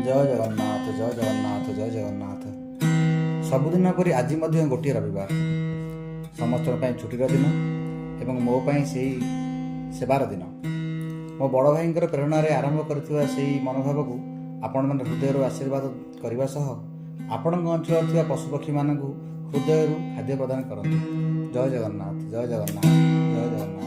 ଜୟ ଜଗନ୍ନାଥ ଜୟ ଜଗନ୍ନାଥ ଜୟ ଜଗନ୍ନାଥ। ସବୁଦିନ ପରି ଆଜି ମଧ୍ୟ ଗୋଟିଏ ରବିବାର, ସମସ୍ତଙ୍କ ପାଇଁ ଛୁଟିର ଦିନ ଏବଂ ମୋ ପାଇଁ ସେଇ ସେବାର ଦିନ। ମୋ ବଡ଼ ଭାଇଙ୍କର ପ୍ରେରଣାରେ ଆରମ୍ଭ କରିଥିବା ସେହି ମନୋଭାବକୁ ଆପଣମାନେ ହୃଦୟରୁ ଆଶୀର୍ବାଦ କରିବା ସହ ଆପଣଙ୍କ ଅଞ୍ଚଳରେ ଥିବା ପଶୁପକ୍ଷୀମାନଙ୍କୁ ହୃଦୟରୁ ଖାଦ୍ୟ ପ୍ରଦାନ କରନ୍ତୁ। ଜୟ ଜଗନ୍ନାଥ ଜୟ ଜଗନ୍ନାଥ ଜୟ ଜଗନ୍ନାଥ।